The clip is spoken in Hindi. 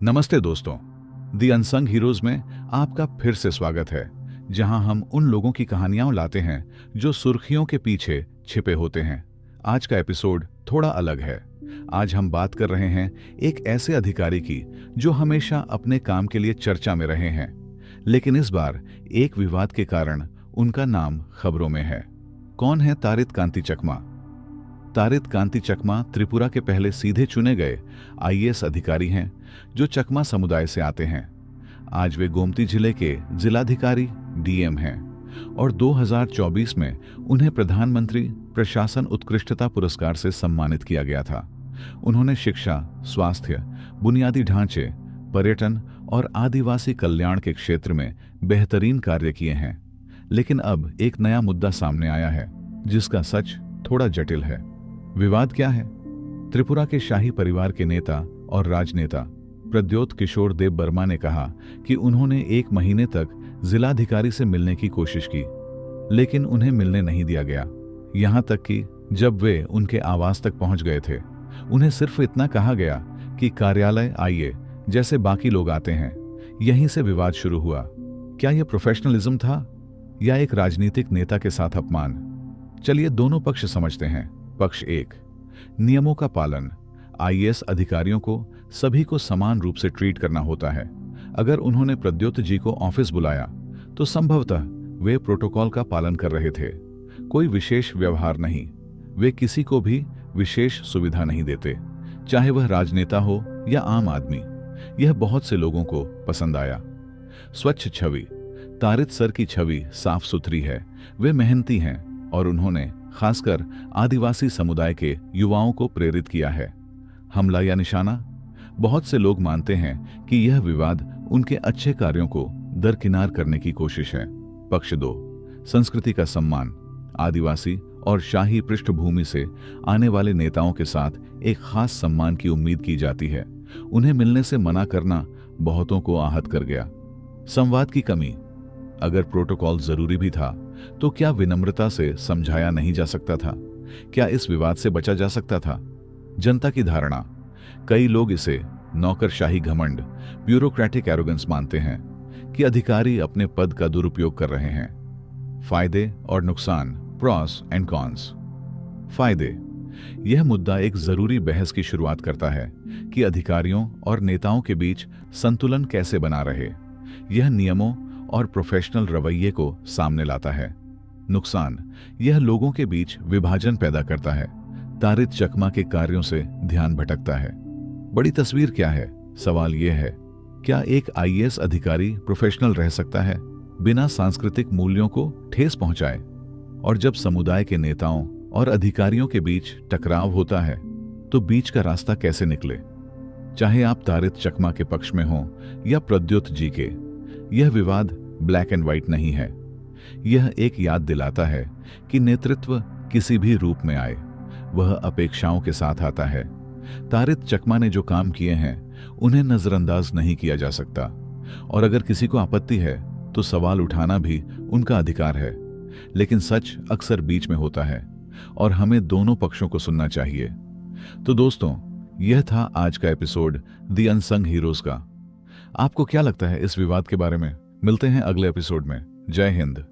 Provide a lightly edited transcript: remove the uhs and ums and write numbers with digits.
नमस्ते दोस्तों, दी अनसंग हीरोज में आपका फिर से स्वागत है, जहां हम उन लोगों की कहानियां लाते हैं जो सुर्खियों के पीछे छिपे होते हैं। आज का एपिसोड थोड़ा अलग है। आज हम बात कर रहे हैं एक ऐसे अधिकारी की जो हमेशा अपने काम के लिए चर्चा में रहे हैं, लेकिन इस बार एक विवाद के कारण उनका नाम खबरों में है। कौन है तारित कांति चकमा? तारित कांति चकमा त्रिपुरा के पहले सीधे चुने गए आईएएस अधिकारी हैं जो चकमा समुदाय से आते हैं। आज वे गोमती जिले के जिलाधिकारी डीएम हैं और 2024 में उन्हें प्रधानमंत्री प्रशासन उत्कृष्टता पुरस्कार से सम्मानित किया गया था। उन्होंने शिक्षा, स्वास्थ्य, बुनियादी ढांचे, पर्यटन और आदिवासी कल्याण के क्षेत्र में बेहतरीन कार्य किए हैं। लेकिन अब एक नया मुद्दा सामने आया है जिसका सच थोड़ा जटिल है। विवाद क्या है? त्रिपुरा के शाही परिवार के नेता और राजनेता प्रद्योत किशोर देव वर्मा ने कहा कि उन्होंने 1 महीने तक जिलाधिकारी से मिलने की कोशिश की, लेकिन उन्हें मिलने नहीं दिया गया। यहां तक कि जब वे उनके आवास तक पहुंच गए थे, उन्हें सिर्फ इतना कहा गया कि कार्यालय आइए, जैसे बाकी लोग आते हैं। यहीं से विवाद शुरू हुआ। क्या यह प्रोफेशनलिज्म था या एक राजनीतिक नेता के साथ अपमान? चलिए दोनों पक्ष समझते हैं। पक्ष 1, नियमों का पालन। आईएएस अधिकारियों को सभी को समान रूप से ट्रीट करना होता है। अगर उन्होंने प्रद्योत जी को ऑफिस बुलाया तो संभवतः वे प्रोटोकॉल का पालन कर रहे थे। कोई विशेष व्यवहार नहीं। वे किसी को भी विशेष सुविधा नहीं देते, चाहे वह राजनेता हो या आम आदमी। यह बहुत से लोगों को पसंद आया। स्वच्छ छवि। तारित सर की छवि साफ सुथरी है। वे मेहनती हैं और उन्होंने खासकर आदिवासी समुदाय के युवाओं को प्रेरित किया है। हमला या निशाना? बहुत से लोग मानते हैं कि यह विवाद उनके अच्छे कार्यों को दरकिनार करने की कोशिश है। पक्ष 2, संस्कृति का सम्मान। आदिवासी और शाही पृष्ठभूमि से आने वाले नेताओं के साथ एक खास सम्मान की उम्मीद की जाती है। उन्हें मिलने से मना करना बहुतों को आहत कर गया। संवाद की कमी। अगर प्रोटोकॉल जरूरी भी था तो क्या विनम्रता से समझाया नहीं जा सकता था? क्या इस विवाद से बचा जा सकता था? जनता की धारणा। कई लोग इसे नौकरशाही घमंड, ब्यूरोक्रेटिक एरोगेंस मानते हैं कि अधिकारी अपने पद का दुरुपयोग कर रहे हैं। फायदे और नुकसान, प्रॉस एंड कॉन्स। फायदे। यह मुद्दा एक जरूरी बहस की शुरुआत करता है कि अधिकारियों और नेताओं के बीच संतुलन कैसे बना रहे। यह नियमों और प्रोफेशनल रवैये को सामने लाता है। नुकसान। यह लोगों के बीच विभाजन पैदा करता है। तारित चकमा के कार्यों से ध्यान भटकता है। बड़ी तस्वीर क्या है? सवाल यह है, क्या एक आईएएस अधिकारी प्रोफेशनल रह सकता है बिना सांस्कृतिक मूल्यों को ठेस पहुंचाए? और जब समुदाय के नेताओं और अधिकारियों के बीच टकराव होता है तो बीच का रास्ता कैसे निकले? चाहे आप तारित चकमा के पक्ष में हों या प्रद्योत जी के, यह विवाद ब्लैक एंड व्हाइट नहीं है। यह एक याद दिलाता है कि नेतृत्व किसी भी रूप में आए, वह अपेक्षाओं के साथ आता है। तारित चकमा ने जो काम किए हैं उन्हें नजरअंदाज नहीं किया जा सकता, और अगर किसी को आपत्ति है तो सवाल उठाना भी उनका अधिकार है। लेकिन सच अक्सर बीच में होता है और हमें दोनों पक्षों को सुनना चाहिए। तो दोस्तों, यह था आज का एपिसोड दी अनसंग हीरोज का। आपको क्या लगता है इस विवाद के बारे में? मिलते हैं अगले एपिसोड में। जय हिंद।